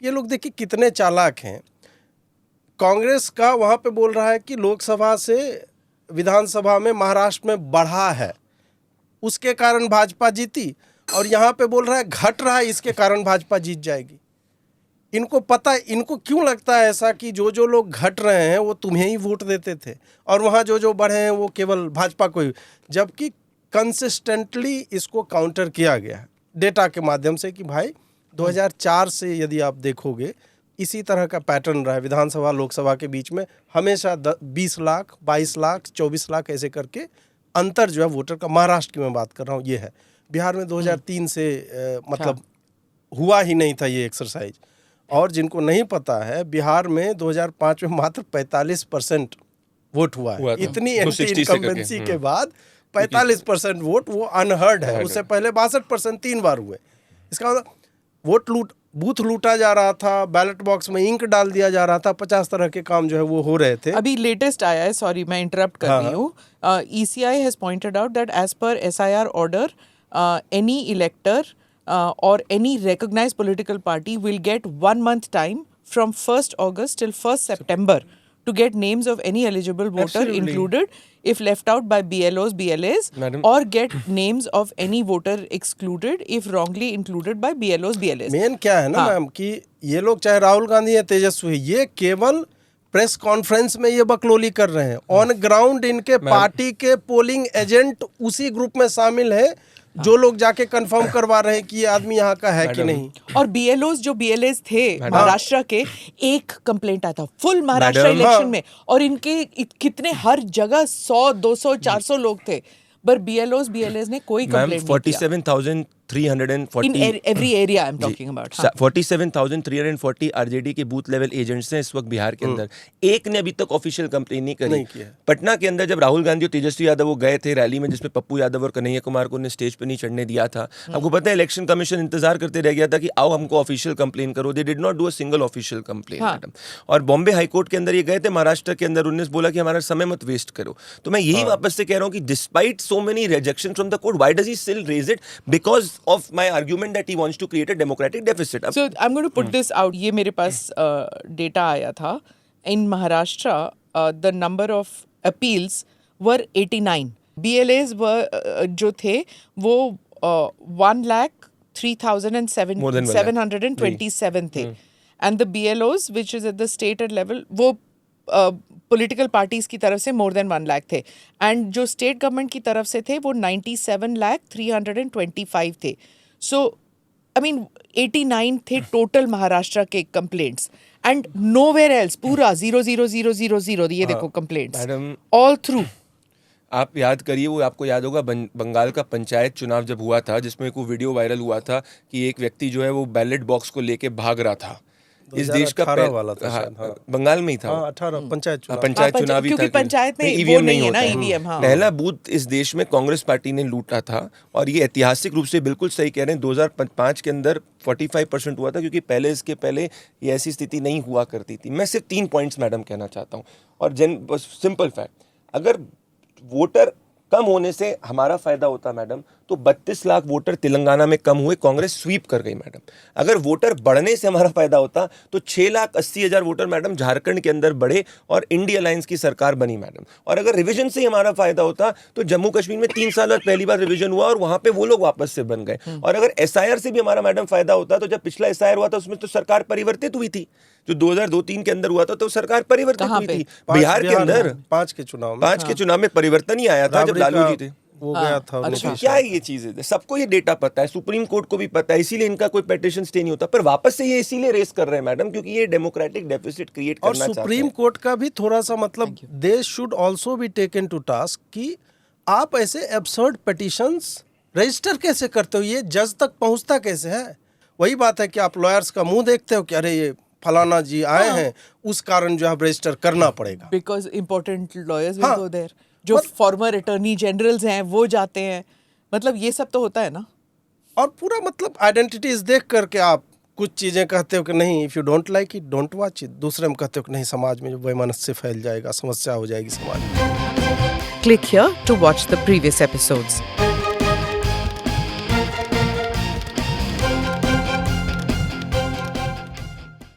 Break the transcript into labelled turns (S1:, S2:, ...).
S1: ये लोग देखिए कितने चालाक हैं। कांग्रेस का वहाँ पे बोल रहा है कि लोकसभा से विधानसभा में महाराष्ट्र में बढ़ा है, उसके कारण भाजपा जीती, और यहाँ पे बोल रहा है घट रहा है, इसके कारण भाजपा जीत जाएगी। इनको पता, इनको क्यों लगता है ऐसा कि जो जो लोग घट रहे हैं वो तुम्हें ही वोट देते थे, और वहाँ जो जो बढ़े हैं वो केवल भाजपा को ही, जबकि कंसिस्टेंटली इसको काउंटर किया गया है डेटा के माध्यम से कि भाई 2004 से यदि आप देखोगे इसी तरह का पैटर्न रहा है विधानसभा लोकसभा के बीच में, हमेशा 20 लाख 22 लाख 24 लाख ऐसे करके अंतर जो है वोटर का, महाराष्ट्र की मैं बात कर रहा हूँ, ये है। बिहार में 2003 से मतलब हुआ ही नहीं था ये एक्सरसाइज। और जिनको नहीं पता है, बिहार में 2005 में मात्र 45% वोट हुआ है। इतनी एंटी इनकम्बेंसी के बाद 45% वोट, वो अनहर्ड है। उससे पहले 62% 3 बार हुए। इसका मतलब वोट बूथ लूटा जा रहा था, बैलेट बॉक्स में इंक डाल दिया जा रहा था, 50 तरह के काम जो है वो हो रहे थे।
S2: अभी लेटेस्ट आया है, सॉरी मैं इंटरप्ट कर रही हूँ, ECI has pointed out that as per SIR order any elector or any recognized political party will get 1 month time from 1st August till 1st September to get names of any eligible voter included if left out by BLOs, BLAs, or get names of any voter excluded if wrongly included by BLOs, BLAs.
S1: Main क्या है ना ma'am कि ये लोग चाहे राहुल गांधी या तेजस्वी, ये केवल प्रेस कॉन्फ्रेंस में ये बकलोली कर रहे हैं। ऑन ग्राउंड इनके पार्टी के पोलिंग एजेंट उसी ग्रुप में शामिल है जो लोग जाके कंफर्म करवा रहे हैं कि ये आदमी यहाँ का है कि नहीं।
S2: और BLOs जो BLAs थे महाराष्ट्र के, एक कंप्लेंट आया था फुल महाराष्ट्र इलेक्शन में, और इनके कितने हर जगह 100, 200, 400 लोग थे, पर BLOs, BLAs ने कोई कंप्लेंट नहीं किया।
S3: 47,340
S2: in every area I'm talking about.
S3: 47,340 RJD के बूथ लेवल एजेंट्स हैं इस वक्त बिहार के अंदर। एक ने अभी तक ऑफिशियल कंप्लेन नहीं करी। पटना के अंदर जब राहुल गांधी और तेजस्वी यादव वो गए थे रैली में, जिसमें पप्पू यादव और कन्हैया कुमार को उन्हें स्टेज पर नहीं चढ़ने दिया था, आपको पता है इलेक्शन कमीशन इंतजार करते रह गया था कि आओ हमको ऑफिशियल कंप्लेन करो। They did not do a single official complain madam. और बॉम्बे हाईकोर्ट के अंदर ये गए थे महाराष्ट्र के अंदर, उन्होंने बोला कि हमारा समय मत वेस्ट करो। तो मैं यही वापस से कह रहा हूँ कि despite so many rejection from the court, why does he still raise it? Because of my argument that he wants to create a democratic deficit.
S2: So I'm going to put this out. ये मेरे पास data आया था। In Maharashtra, the number of appeals were 89. BLAs were जो थे वो 1,03,727 थे, and the BLOs which is at the state level वो political parties की तरफ से मोर देन 1 लाख थे, एंड जो स्टेट गवर्नमेंट की तरफ से थे वो 97,325 थे। सो आई मीन 89 थे टोटल महाराष्ट्र के कंप्लेंट्स, एंड नोवेयर एल्स पूरा 00000 ये देखो कंप्लेंट्स ऑल थ्रू।
S3: आप याद करिए, वो आपको याद होगा बंगाल का पंचायत चुनाव जब हुआ था, जिसमें एक वो वीडियो वायरल हुआ था कि एक व्यक्ति जो है वो बैलेट बॉक्स को लेके भाग रहा था। इस देश का
S1: वाला था
S3: बंगाल में ही था
S1: 18 पंचायत
S3: चुनाव ही था,
S2: पंचायत में
S3: ईवीएम नहीं होता है।
S2: ईवीएम
S3: पहला बूथ इस देश में कांग्रेस पार्टी ने लूटा था, और ये ऐतिहासिक रूप से बिल्कुल सही कह रहे हैं। 2005 के अंदर 45% हुआ था, क्योंकि इसके पहले ये ऐसी स्थिति नहीं हुआ करती थी। मैं सिर्फ 3 पॉइंट्स मैडम कहना चाहता हूँ, और सिंपल फैक्ट, अगर वोटर कम होने से हमारा फायदा होता मैडम, तो 32 लाख वोटर तेलंगाना में कम हुए, कांग्रेस स्वीप कर गई मैडम। अगर वोटर बढ़ने से हमारा फायदा होता तो 6,80,000 वोटर मैडम झारखंड के अंदर बढ़े और इंडिया अलायंस की सरकार बनी मैडम। और अगर रिवीजन से ही हमारा फायदा होता तो जम्मू कश्मीर में 3 साल बाद पहली बार रिवीजन हुआ और वहां पे वो लोग वापस से बन गए। और अगर SIR से भी हमारा मैडम फायदा होता, तो जब पिछला SIR हुआ था उसमें तो सरकार परिवर्तित हुई थी, जो 2002-3 के अंदर हुआ था, तो सरकार परिवर्तित हुई थी। बिहार के अंदर 5 के चुनाव में परिवर्तन ही आया था जब लालू जी थे, वो गया था। अच्छा, क्या है ये चीजें? सबको ये डेटा पता है, सुप्रीम कोर्ट को भी पता है, इसीलिए इनका कोई पिटीशन स्टे नहीं होता। पर वापस से ये इसीलिए रेस कर रहे हैं मैडम, क्योंकि ये डेमोक्रेटिक डेफिसिट क्रिएट करना चाहते हैं। और सुप्रीम कोर्ट का भी थोड़ा सा मतलब they should also be taken to task कि आप ऐसे एब्सर्ड पिटीशंस रजिस्टर कैसे करते हो, ये जज तक पहुंचता कैसे है? वही बात है कि आप लॉयर्स का मुंह देखते हो कि अरे ये फलाना जी आए हैं, उस कारण जो है रजिस्टर करना पड़ेगा,
S2: because important lawyers will go there, जो फॉर्मर अटॉर्नी जनरल्स हैं वो जाते हैं, मतलब ये सब तो होता है ना।
S1: और पूरा मतलब आइडेंटिटीज देख करके आप कुछ चीजें कहते हो कि नहीं, if you don't like it don't watch it, दूसरे में कहते हो कि नहीं समाज में जो वैमनस्य फैल जाएगा, समस्या हो जाएगी समाज में।
S2: Click here to watch the previous episodes.